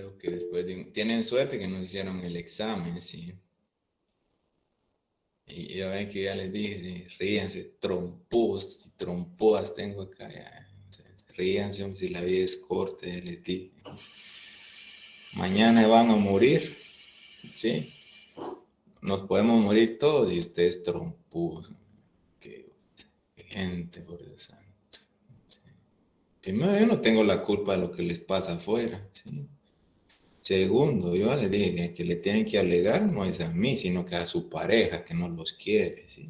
Creo que después tienen suerte que nos hicieron el examen, sí. Y ya ven que ya les dije, sí, ríanse, trompudas tengo acá. Ya. Entonces, ríanse, hombre, si la vida es corta, ya les dije. Mañana van a morir, sí. Nos podemos morir todos y ustedes trompudos. Qué gente, por Dios santo. Sí. Primero, yo no tengo la culpa de lo que les pasa afuera, ¿sí? Segundo, yo les dije que le tienen que alegar no es a mí, sino que a su pareja que no los quiere, ¿sí?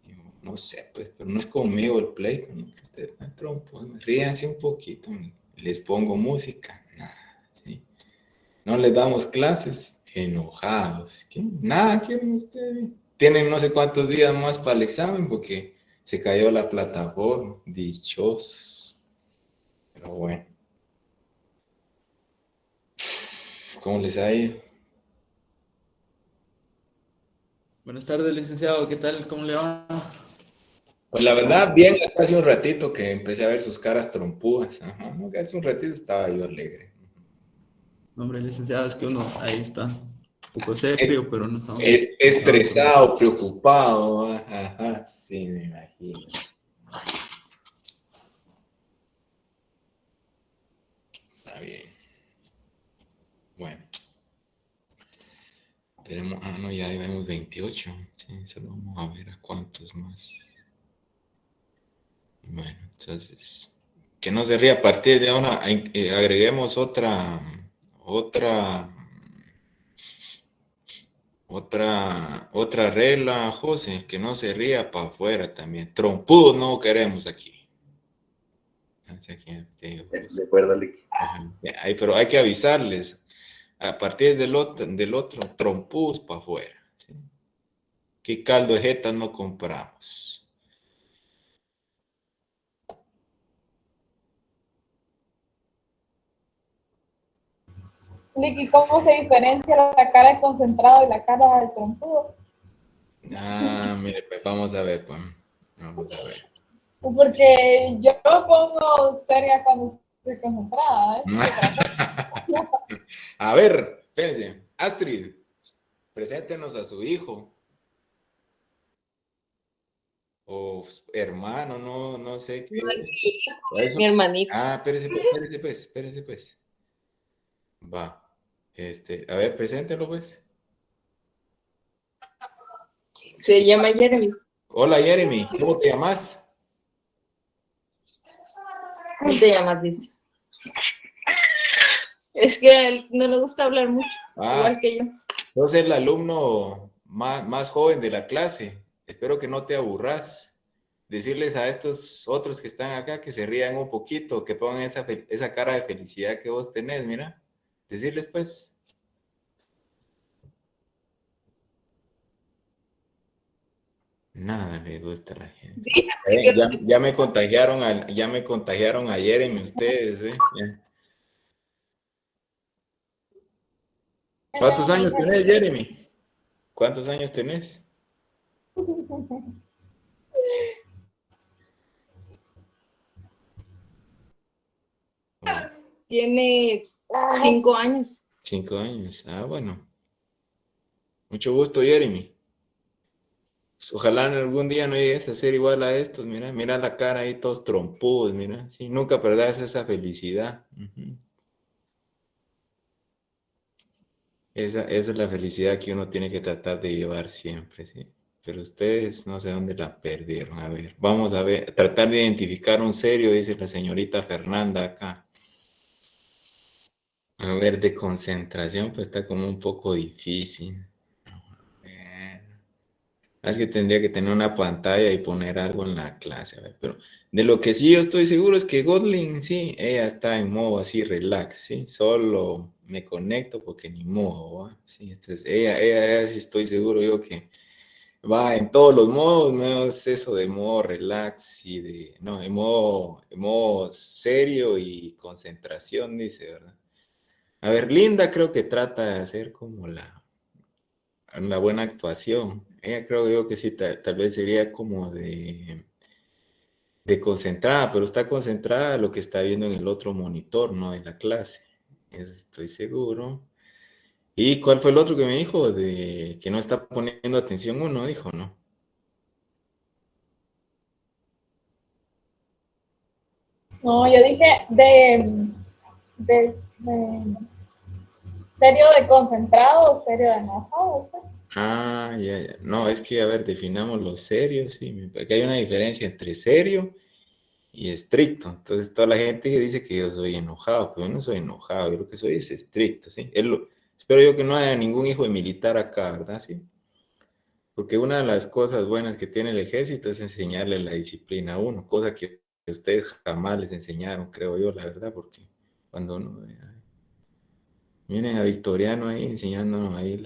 Yo no sé, pues, pero no es conmigo el pleito, ¿no? Ustedes me trompan, ríanse un poquito, les pongo música, nada, ¿sí? No les damos clases, enojados, ¿qué? Nada quieren ustedes. Tienen no sé cuántos días más para el examen porque se cayó la plataforma, dichosos. Pero bueno, ¿cómo les ha ido? Buenas tardes, licenciado. ¿Qué tal? ¿Cómo le va? Pues la verdad, bien, hasta hace un ratito que empecé a ver sus caras trompudas. Ajá, ¿no? Que hace un ratito estaba yo alegre. No, hombre, licenciado, es que uno ahí está un poco serio, pero no estamos pasando por un... Estresado, preocupado. Ajá, ajá, sí, me imagino. Está bien. Bueno, tenemos, no, ya vemos 28. Sí, solo vamos a ver a cuántos más. Bueno, entonces, que no se ría. A partir de ahora, agreguemos otra, otra regla, José, que no se ría para afuera también. Trompudos no queremos aquí. De acuerdo, Lick. Pero hay que avisarles. A partir del otro trompudos para afuera. ¿Sí? ¿Qué caldo de jeta no compramos? Licky, ¿cómo se diferencia la cara de concentrado y la cara de trompudo? Mire, pues vamos a ver, pues. Vamos a ver. Porque yo me pongo seria cuando estoy concentrada. A ver, espérense. Astrid, preséntenos a su hijo. O hermano, no sé qué No es es. mi hijo, es Eso. mi hermanito. Espérese pues. Va. A ver, preséntelo pues. Se llama Jeremy. Hola Jeremy, ¿cómo te llamas? ¿Cómo te llamas? Dice. Es que a él no le gusta hablar mucho, igual que yo. Yo soy el alumno más joven de la clase. Espero que no te aburras. Decirles a estos otros que están acá que se rían un poquito, que pongan esa cara de felicidad que vos tenés, mira. Decirles pues. Nada le gusta a la gente. Ya me contagiaron ayer en ustedes, ¿eh? ¿Cuántos años tenés, Jeremy? ¿Cuántos años tenés? Bueno, Tiene 5 años. 5 años. Bueno. Mucho gusto, Jeremy. Ojalá en algún día no llegues a ser igual a estos. Mira la cara ahí, todos trompudos, mira. Sí, nunca perdas esa felicidad. Ujú. Esa es la felicidad que uno tiene que tratar de llevar siempre, ¿sí? Pero ustedes no sé dónde la perdieron. A ver, vamos a ver, tratar de identificar un serio, dice la señorita Fernanda acá. A ver, de concentración, pues está como un poco difícil. Es que tendría que tener una pantalla y poner algo en la clase, a ver, pero de lo que sí yo estoy seguro es que Godling, sí, ella está en modo así relax, sí, solo me conecto porque ni modo, ¿va? Sí, entonces ella sí estoy seguro yo que va en todos los modos, menos eso de modo relax y no, en modo serio y concentración, dice, ¿verdad? A ver, Linda creo que trata de hacer como la buena actuación. Ella creo yo que sí, tal vez sería como de concentrada, pero está concentrada lo que está viendo en el otro monitor, ¿no? En la clase. estoy seguro. ¿Y cuál fue el otro que me dijo? De que no está poniendo atención uno, dijo, ¿no? No, yo dije de serio de concentrado o serio de enojado. Pues. Ah, ya. No, es que, a ver, definamos lo serio, sí, porque hay una diferencia entre serio y estricto. Entonces, toda la gente dice que yo soy enojado, pero yo no soy enojado, yo lo que soy es estricto, ¿sí? Espero yo que no haya ningún hijo de militar acá, ¿verdad? Sí. Porque una de las cosas buenas que tiene el ejército es enseñarle la disciplina a uno, cosa que ustedes jamás les enseñaron, creo yo, la verdad, porque cuando uno... Miren a Victoriano ahí enseñándonos ahí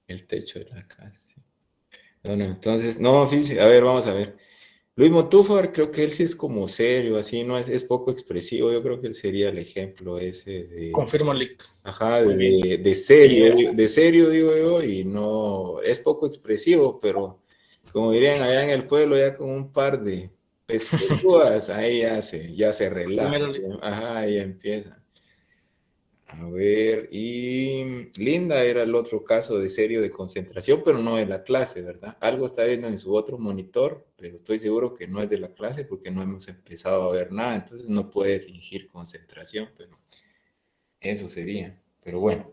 el techo de la casa. ¿Sí? No, entonces, no, fíjense, a ver, vamos a ver. Luis Motúfar, creo que él sí es como serio, así, no es poco expresivo. Yo creo que él sería el ejemplo ese de. Confirmo, Lick. Ajá, de serio, digo yo, y no. Es poco expresivo, pero como dirían allá en el pueblo, ya con un par de pesquerías, ahí ya se relaja. Ajá, ahí empieza. A ver, y Linda era el otro caso de serio de concentración, pero no de la clase, ¿verdad? Algo está viendo en su otro monitor, pero estoy seguro que no es de la clase porque no hemos empezado a ver nada, entonces no puede fingir concentración, pero eso sería. Pero bueno,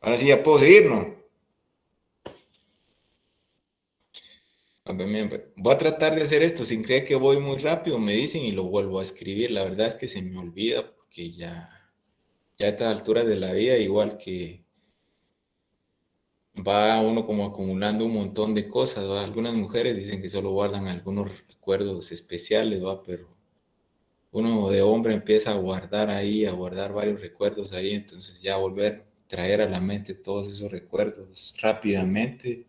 ahora sí ya puedo seguir, ¿no? Voy a tratar de hacer esto sin creer que voy muy rápido, me dicen y lo vuelvo a escribir. La verdad es que se me olvida porque ya a estas alturas de la vida, igual que va uno como acumulando un montón de cosas, ¿va? Algunas mujeres dicen que solo guardan algunos recuerdos especiales, ¿va? Pero uno de hombre empieza a guardar ahí, a guardar varios recuerdos ahí, entonces ya volver, traer a la mente todos esos recuerdos rápidamente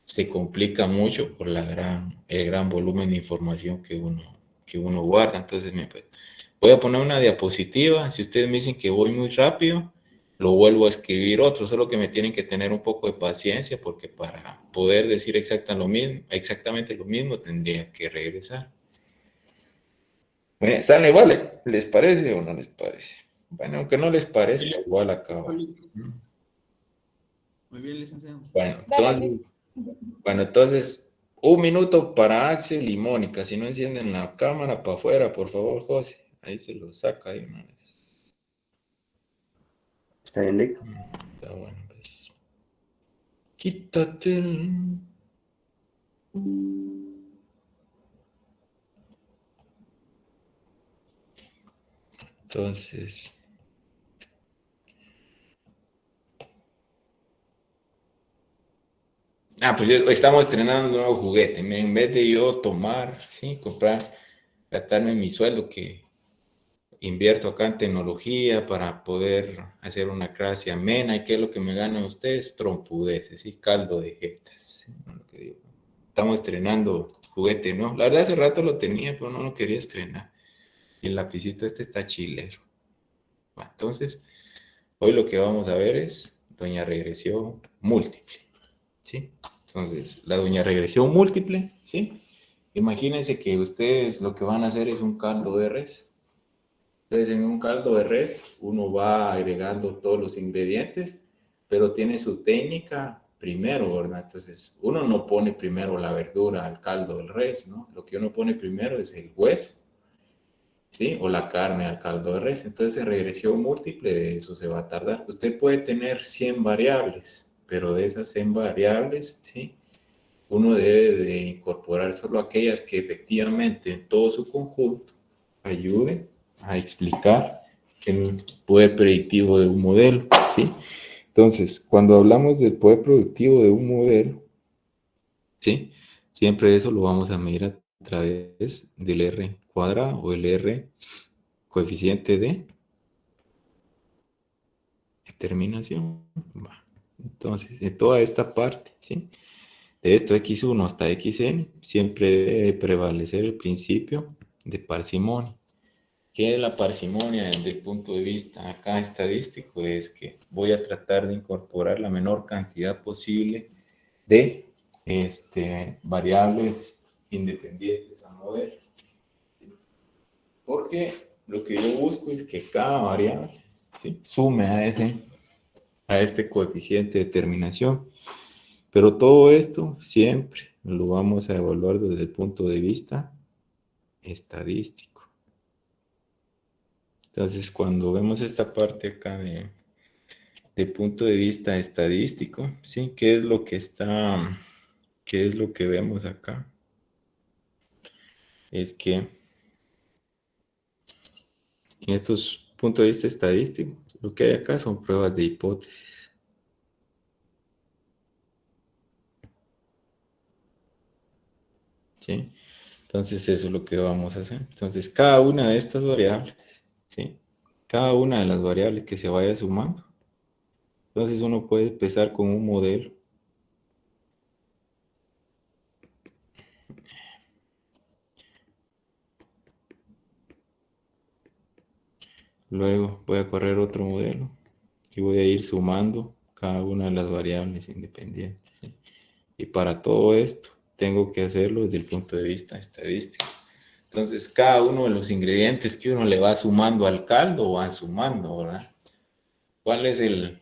se complica mucho por el gran volumen de información que uno guarda. Entonces voy a poner una diapositiva, si ustedes me dicen que voy muy rápido, lo vuelvo a escribir otro, solo que me tienen que tener un poco de paciencia porque para poder decir exactamente lo mismo tendría que regresar. Bueno, sale, vale, ¿les parece o no les parece? Bueno, aunque no les parezca, igual acaba. Muy bien, licenciado. Bueno, entonces, un minuto para Axel y Mónica. Si no encienden la cámara para afuera, por favor, José. Ahí se lo saca ahí, man. ¿Está bien, Lick? Está bueno, pues. Quítate. Entonces. Pues estamos estrenando un nuevo juguete. En vez de yo tomar, sí, comprar, gastarme mi sueldo que invierto acá en tecnología para poder hacer una clase amena. ¿Y qué es lo que me ganan ustedes? Trompudeces, ¿sí? Caldo de jetas. ¿Sí? Lo que digo. Estamos estrenando juguete, ¿no? La verdad hace rato lo tenía, pero no lo quería estrenar. Y el lapicito este está chilero. Bueno, entonces, hoy lo que vamos a ver es doña regresión múltiple, ¿sí? Entonces, la doña regresión múltiple, ¿sí? Imagínense que ustedes lo que van a hacer es un caldo de res. Entonces, en un caldo de res, uno va agregando todos los ingredientes, pero tiene su técnica primero, ¿verdad? Entonces, uno no pone primero la verdura al caldo del res, ¿no? Lo que uno pone primero es el hueso, ¿sí? O la carne al caldo de res. Entonces, en regresión múltiple, de eso se va a tardar. Usted puede tener 100 variables, pero de esas 100 variables, ¿sí? Uno debe de incorporar solo aquellas que efectivamente en todo su conjunto ayuden a explicar el poder predictivo de un modelo, ¿sí? Entonces, cuando hablamos del poder predictivo de un modelo, ¿sí? Siempre eso lo vamos a medir a través del R cuadrado o el R coeficiente de determinación. Entonces, de toda esta parte, ¿sí? De esto x1 hasta xn, siempre debe prevalecer el principio de parsimonia. ¿Qué es la parsimonia desde el punto de vista acá estadístico? Es que voy a tratar de incorporar la menor cantidad posible de variables independientes a mover. Porque lo que yo busco es que cada variable ¿sí? Sume a este coeficiente de terminación. Pero todo esto siempre lo vamos a evaluar desde el punto de vista estadístico. Entonces, cuando vemos esta parte acá de punto de vista estadístico, ¿sí? ¿Qué es lo que vemos acá? Es que en estos puntos de vista estadísticos, lo que hay acá son pruebas de hipótesis. ¿Sí? Entonces, eso es lo que vamos a hacer. Entonces, cada una de estas variables, ¿sí? Cada una de las variables que se vaya sumando. Entonces, uno puede empezar con un modelo. Luego voy a correr otro modelo y voy a ir sumando cada una de las variables independientes, ¿sí? Y para todo esto tengo que hacerlo desde el punto de vista estadístico. Entonces, cada uno de los ingredientes que uno le va sumando al caldo va sumando, ¿verdad? ¿Cuál es el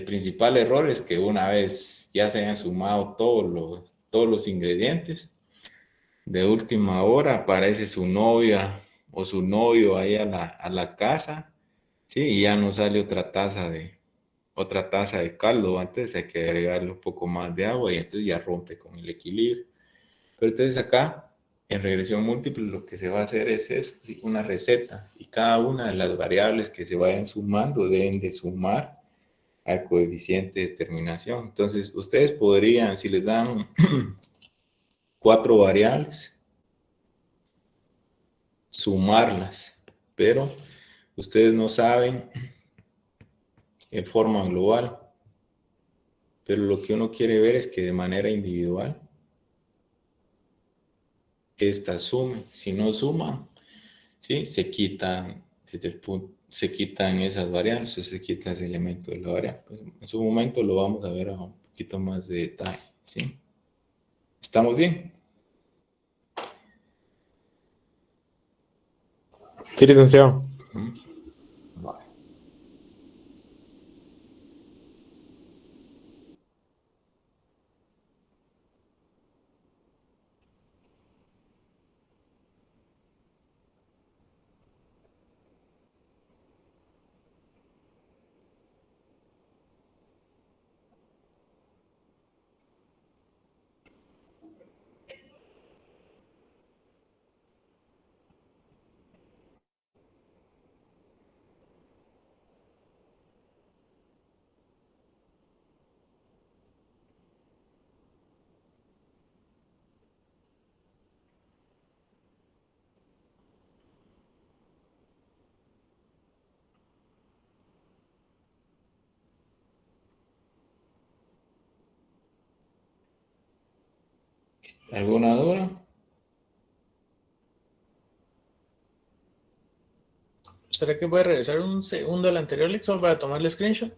principal error? Es que una vez ya se hayan sumado todos los ingredientes, de última hora aparece su novia o su novio ahí a la casa, ¿sí? Y ya no sale otra taza de caldo, antes hay que agregarle un poco más de agua y entonces ya rompe con el equilibrio. Pero entonces acá, en regresión múltiple, lo que se va a hacer es eso, ¿sí? Una receta, y cada una de las variables que se vayan sumando deben de sumar al coeficiente de terminación. Entonces, ustedes podrían, si les dan 4 variables, sumarlas, pero ustedes no saben en forma global. Pero lo que uno quiere ver es que de manera individual estas sumen. Si no suman, ¿sí? Se quitan esas variables, se quita ese elemento de la variable. Pues en su momento lo vamos a ver a un poquito más de detalle, ¿sí? ¿Estamos bien? Sí, licenciado. Vale. ¿Alguna duda? ¿Será que voy a regresar un segundo al anterior, Lixo, para tomarle screenshot?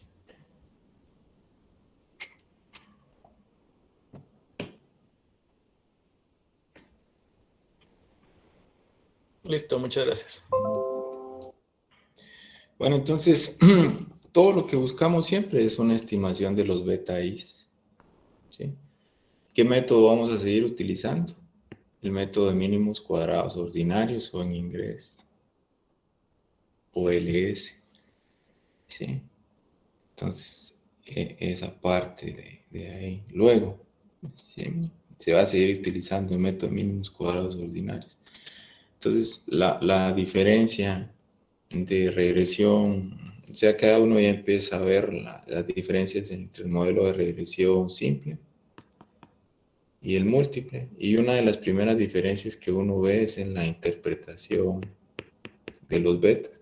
Listo, muchas gracias. Bueno, entonces, todo lo que buscamos siempre es una estimación de los beta i's, ¿sí? ¿Qué método vamos a seguir utilizando? El método de mínimos cuadrados ordinarios o en inglés, o LS, ¿sí? Entonces, esa parte de ahí. Luego, ¿sí? Se va a seguir utilizando el método de mínimos cuadrados ordinarios. Entonces, la diferencia de regresión, o sea, cada uno ya empieza a ver las diferencias entre el modelo de regresión simple y el múltiple. Y una de las primeras diferencias que uno ve es en la interpretación de los betas.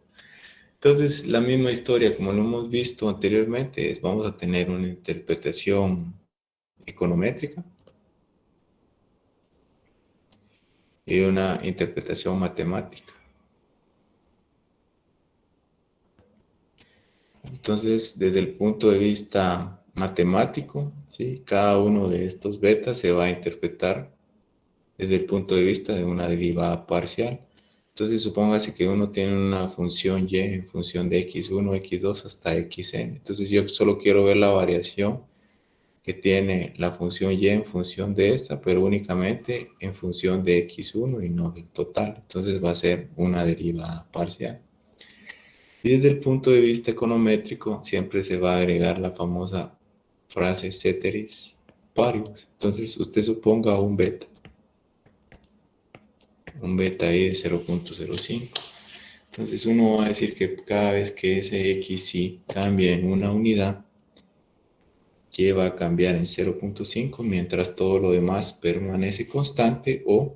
Entonces, la misma historia, como lo hemos visto anteriormente, es vamos a tener una interpretación econométrica y una interpretación matemática. Entonces, desde el punto de vista matemático, ¿sí? Cada uno de estos betas se va a interpretar desde el punto de vista de una derivada parcial. Entonces, supóngase que uno tiene una función y en función de x1, x2 hasta xn. Entonces, yo solo quiero ver la variación que tiene la función y en función de esta, pero únicamente en función de x1 y no del total. Entonces, va a ser una derivada parcial. Y desde el punto de vista econométrico, siempre se va a agregar la famosa frase ceteris paribus. Entonces, usted suponga un beta ahí de 0.05. Entonces, uno va a decir que cada vez que ese xy cambia en una unidad, y va a cambiar en 0.5, mientras todo lo demás permanece constante o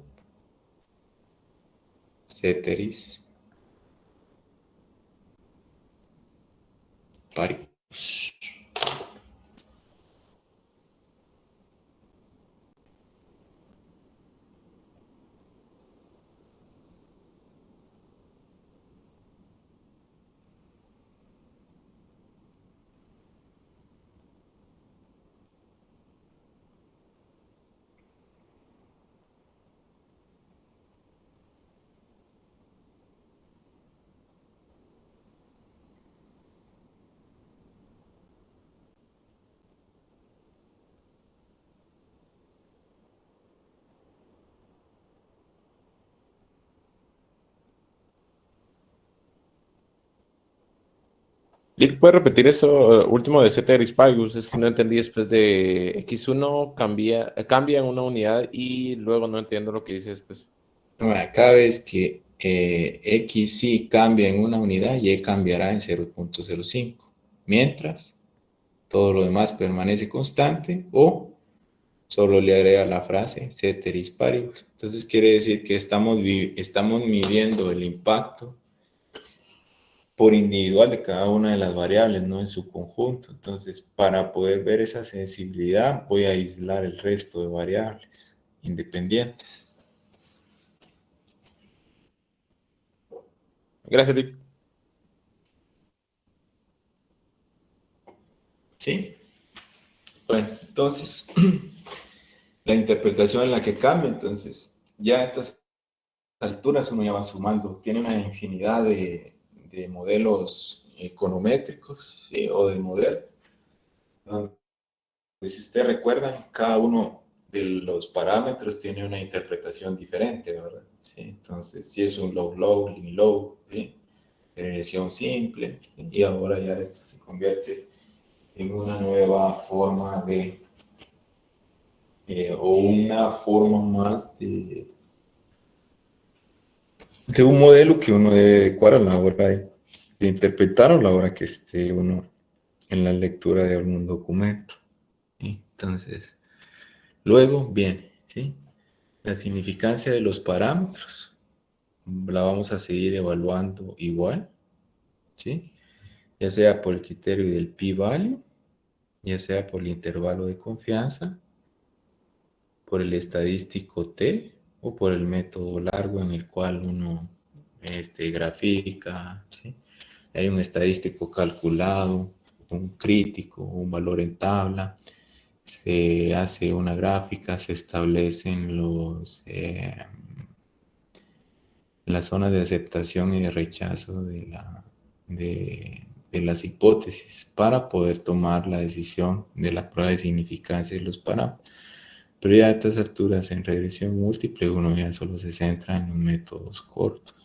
ceteris paribus. Lick, ¿puedes repetir eso último de ceteris paribus? Es que no entendí después de x1 cambia en una unidad y luego no entiendo lo que dice después. Cada vez que xy cambia en una unidad, y cambiará en 0.05, mientras todo lo demás permanece constante o solo le agrega la frase ceteris paribus. Entonces quiere decir que estamos midiendo el impacto por individual de cada una de las variables, no en su conjunto. Entonces, para poder ver esa sensibilidad, voy a aislar el resto de variables independientes. Gracias, Lick. ¿Sí? Bueno, entonces, la interpretación en la que cambia, entonces, ya a estas alturas uno ya va sumando, tiene una infinidad de modelos econométricos, ¿sí? O de modelos. Si ustedes recuerdan, cada uno de los parámetros tiene una interpretación diferente, ¿verdad? ¿Sí? Entonces, si es un low-low, lim-low, ¿sí? Regresión simple, ¿sí? Y ahora ya esto se convierte en una nueva forma o una forma más de un modelo que uno debe adecuar a la hora de interpretar o a la hora que esté uno en la lectura de algún documento. ¿Sí? Entonces, luego viene, ¿sí? La significancia de los parámetros. La vamos a seguir evaluando igual, ¿sí? Ya sea por el criterio del p-value, ya sea por el intervalo de confianza, por el estadístico T o por el método largo en el cual uno grafica, ¿sí? Hay un estadístico calculado, un crítico, un valor en tabla, se hace una gráfica, se establecen las zonas de aceptación y de rechazo de las hipótesis para poder tomar la decisión de la prueba de significancia de los parámetros. Pero ya a estas alturas en regresión múltiple uno ya solo se centra en los métodos cortos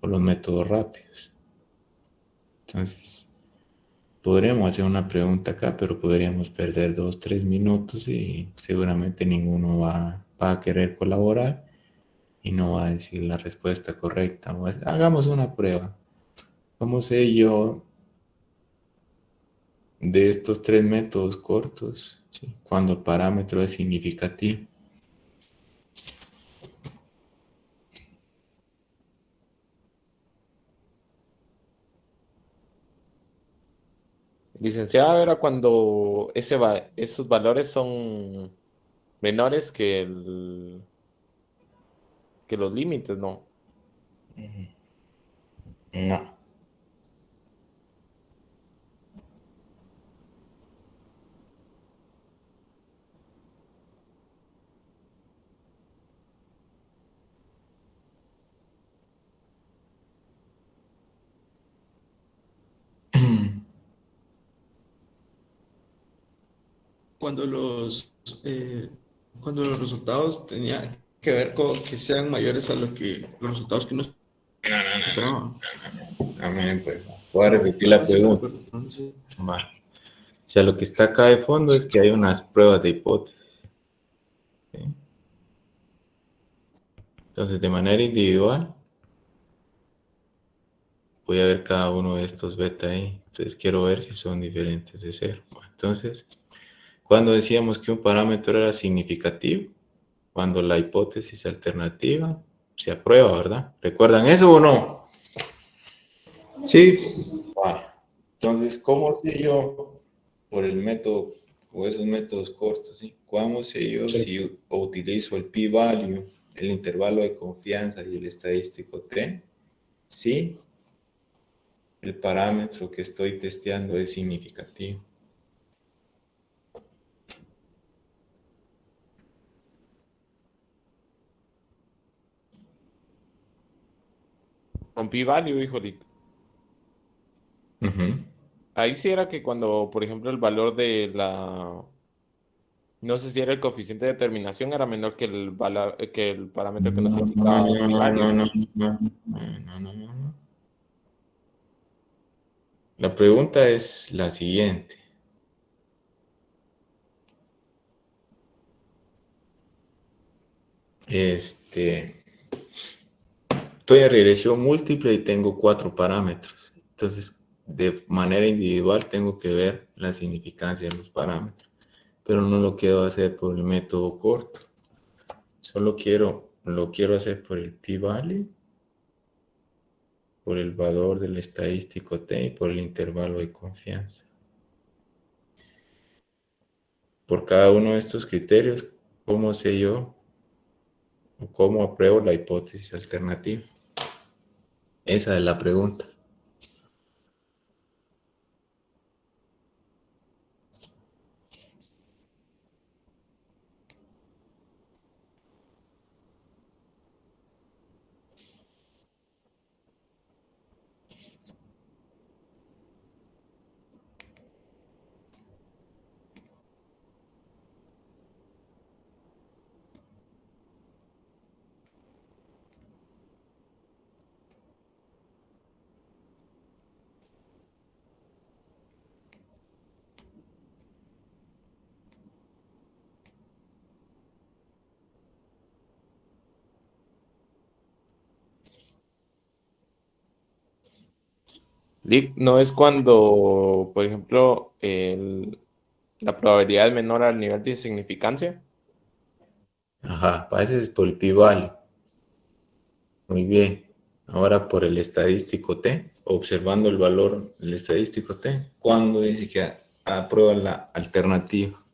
o los métodos rápidos. Entonces, podríamos hacer una pregunta acá, pero podríamos perder 2, 3 minutos y seguramente ninguno va a querer colaborar y no va a decir la respuesta correcta. Hagamos una prueba. ¿Cómo sé yo de estos 3 métodos cortos, ¿sí? Cuando el parámetro es significativo? Licenciada, era cuando esos valores son menores que los límites, ¿no? No. cuando los resultados tenían que ver con que sean mayores a los resultados que uno esperaba. Amén, pues. Voy a repetir la pregunta. Vale. O sea, lo que está acá de fondo es que hay unas pruebas de hipótesis. ¿Sí? Entonces, de manera individual, voy a ver cada uno de estos beta ahí. Entonces, quiero ver si son diferentes de cero. Bueno, entonces, cuando decíamos que un parámetro era significativo, cuando la hipótesis alternativa se aprueba, ¿verdad? ¿Recuerdan eso o no? Sí. Vale. Entonces, ¿cómo sé yo por el método o esos métodos cortos? ¿Sí? ¿Cómo sé yo si utilizo el p-value, el intervalo de confianza y el estadístico t? Sí, el parámetro que estoy testeando es significativo. Con p-value, dijo Lick. Uh-huh. Ahí sí era que cuando, por ejemplo, el valor de la... No sé si era el coeficiente de determinación, era menor que el parámetro que nos indicaba el p-value. No. La pregunta es la siguiente. Estoy en regresión múltiple y tengo 4 parámetros. Entonces, de manera individual tengo que ver la significancia de los parámetros. Pero no lo quiero hacer por el método corto. Solo lo quiero hacer por el p-value, por el valor del estadístico t y por el intervalo de confianza. Por cada uno de estos criterios, ¿cómo sé yo o cómo apruebo la hipótesis alternativa? Esa es la pregunta. Lick, ¿no es cuando, por ejemplo, la probabilidad es menor al nivel de significancia? Ajá, ese es por el p-value. Muy bien. Ahora por el estadístico t, observando el valor del estadístico t, ¿cuándo dice que aprueba la alternativa?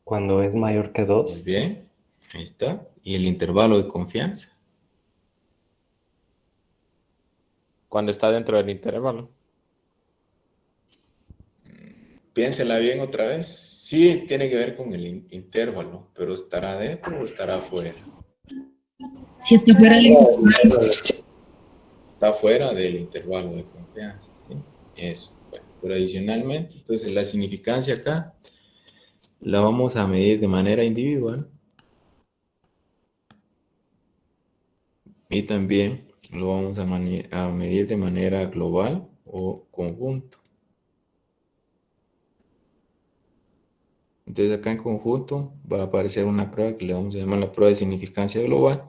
Cuando es mayor que Muy 2. bien, ahí está. ¿Y el intervalo de confianza? Cuando está dentro del intervalo. Piénsela bien otra vez. Sí, tiene que ver con el intervalo, pero ¿estará dentro o estará afuera? Si está fuera del intervalo. Está fuera del intervalo de confianza, ¿sí? Eso. Bueno, pero adicionalmente, entonces la significancia acá la vamos a medir de manera individual y también lo vamos a medir de manera global o conjunto. Entonces acá en conjunto va a aparecer una prueba que le vamos a llamar la prueba de significancia global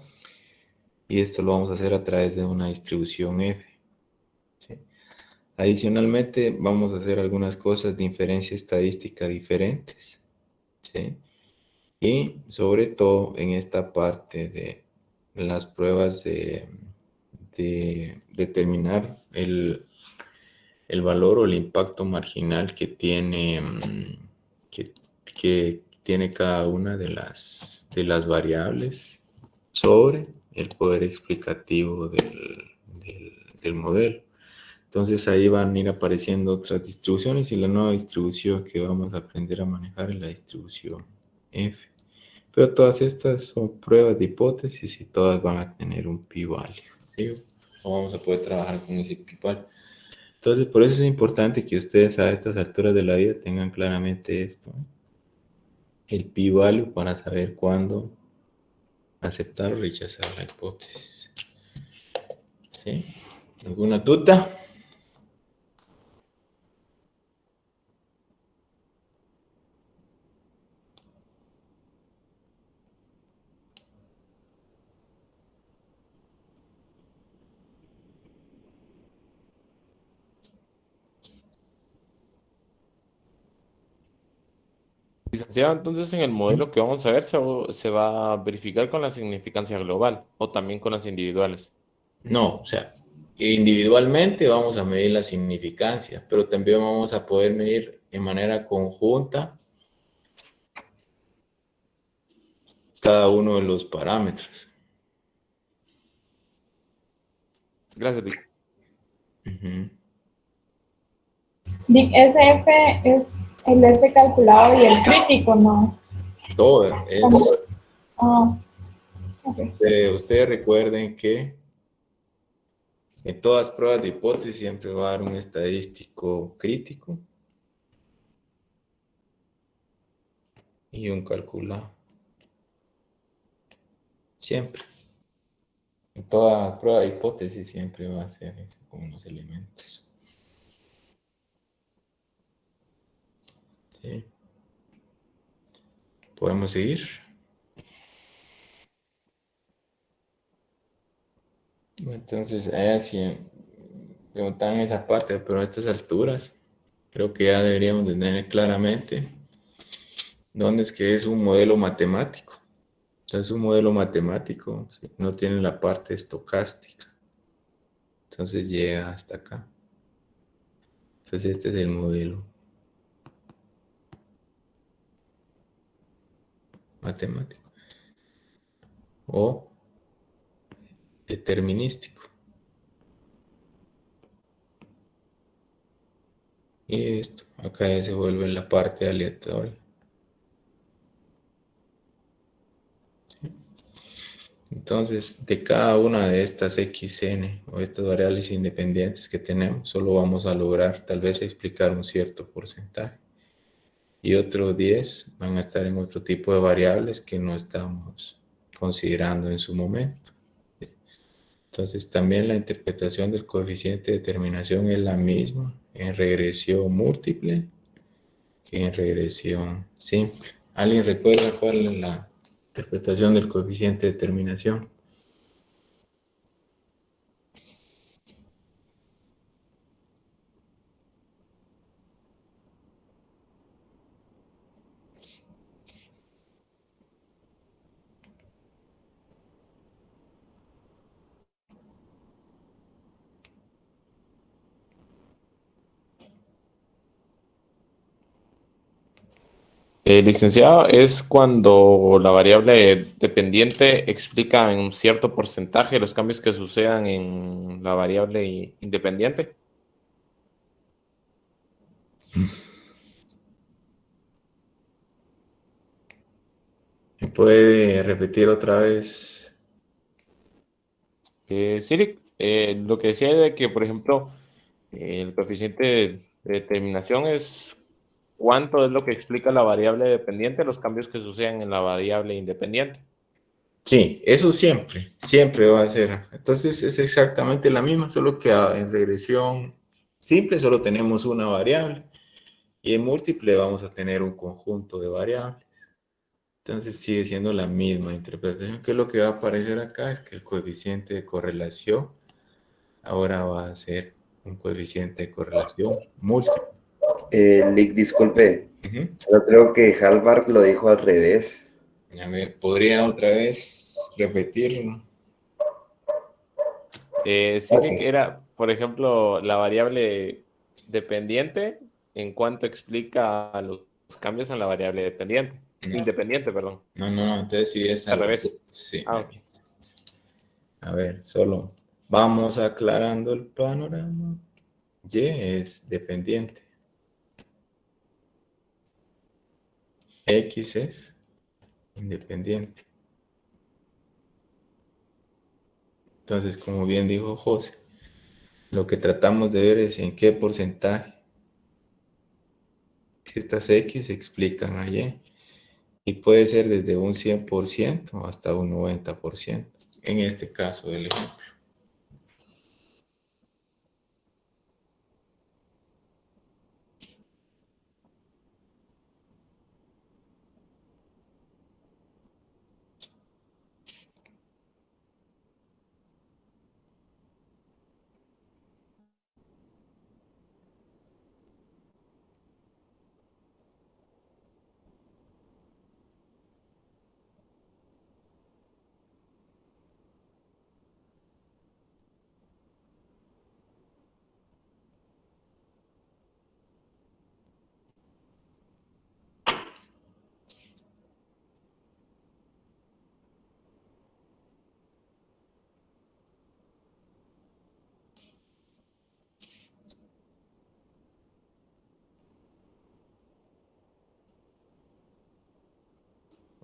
y esto lo vamos a hacer a través de una distribución F. ¿Sí? Adicionalmente vamos a hacer algunas cosas de inferencia estadística diferentes. ¿Sí? Y sobre todo en esta parte de las pruebas de determinar el valor o el impacto marginal que tiene, que tiene cada una de las variables sobre el poder explicativo del modelo. Entonces ahí van a ir apareciendo otras distribuciones y la nueva distribución que vamos a aprender a manejar es la distribución F. Pero todas estas son pruebas de hipótesis y todas van a tener un p-value. ¿Sí? No vamos a poder trabajar con ese p-value. Entonces, por eso es importante que ustedes a estas alturas de la vida tengan claramente esto, ¿eh? El p-value para saber cuándo aceptar o rechazar la hipótesis. ¿Sí? ¿Alguna duda? Licenciado, entonces en el modelo que vamos a ver se va a verificar con la significancia global o también con las individuales. No, o sea, individualmente vamos a medir la significancia, pero también vamos a poder medir de manera conjunta cada uno de los parámetros. Gracias, Vic. Ujú. Dic, SF es el F calculado y el crítico, ¿no? Todo es. Ah, ok. Ustedes recuerden que en todas pruebas de hipótesis siempre va a haber un estadístico crítico y un calculado. Siempre. En toda prueba de hipótesis siempre va a ser eso, con unos elementos. ¿Sí? ¿Podemos seguir? Entonces, si preguntan esa parte, pero a estas alturas, creo que ya deberíamos de tener claramente dónde es que es un modelo matemático. Entonces, un modelo matemático, ¿sí?, no tiene la parte estocástica. Entonces, llega hasta acá. Entonces, este es el modelo matemático o determinístico. Y esto, acá ya se vuelve la parte aleatoria. Entonces, de cada una de estas xn o estas variables independientes que tenemos, solo vamos a lograr tal vez explicar un cierto porcentaje. Y otros 10 van a estar en otro tipo de variables que no estamos considerando en su momento. Entonces, también la interpretación del coeficiente de determinación es la misma en regresión múltiple que en regresión simple. ¿Alguien recuerda cuál es la interpretación del coeficiente de determinación? Licenciado, es cuando la variable dependiente explica en un cierto porcentaje los cambios que sucedan en la variable independiente. ¿Me puede repetir otra vez? Sí, lo que decía era que, por ejemplo, el coeficiente de determinación es cuánto es lo que explica la variable dependiente, los cambios que suceden en la variable independiente. Sí, eso siempre, siempre va a ser. Entonces es exactamente la misma, solo que en regresión simple solo tenemos una variable y en múltiple vamos a tener un conjunto de variables. Entonces sigue siendo la misma interpretación, que lo que va a aparecer acá es que el coeficiente de correlación ahora va a ser un coeficiente de correlación múltiple. Lick, disculpe, Ujú. yo creo que Halvard lo dijo al revés. A ver, ¿podría otra vez repetirlo? Sí, que era, por ejemplo, la variable dependiente en cuanto explica los cambios en la variable dependiente. No, Independiente, perdón. no, entonces sí es Al revés. sí. Ah, ok. A ver, solo vamos aclarando el panorama. Y es dependiente. X es independiente. Entonces, como bien dijo José, Lo que tratamos de ver es en qué porcentaje estas X se explican a Y. Y puede ser desde un 100% hasta un 90%, en este caso del ejemplo.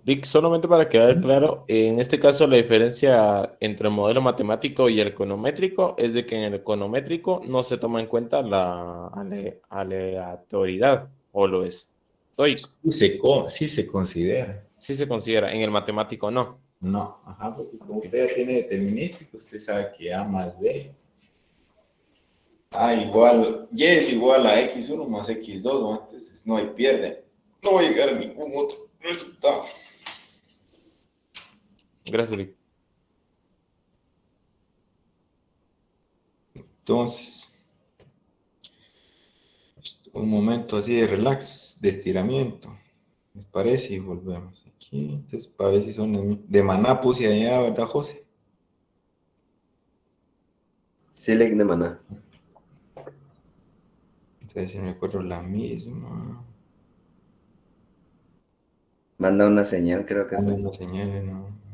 Rick, solamente para quedar claro, en este caso la diferencia entre el modelo matemático y el econométrico es de que en el econométrico no se toma en cuenta la aleatoriedad o lo estoico. Sí se considera. Sí se considera, en el matemático no. No, ajá, porque como usted ya tiene determinístico, usted sabe que A más B. Y es igual a X1 más X2, ¿no? Entonces no hay pierde. No va a llegar a ningún otro resultado. Gracias, Rick. Entonces, un momento así de relax, de estiramiento. ¿Les parece? Y volvemos aquí. Entonces, para ver si son de Maná puse allá, ¿verdad, José? Select de Maná. Entonces, si me acuerdo la misma. Manda una señal, creo que Dame fue. las señales, ¿no?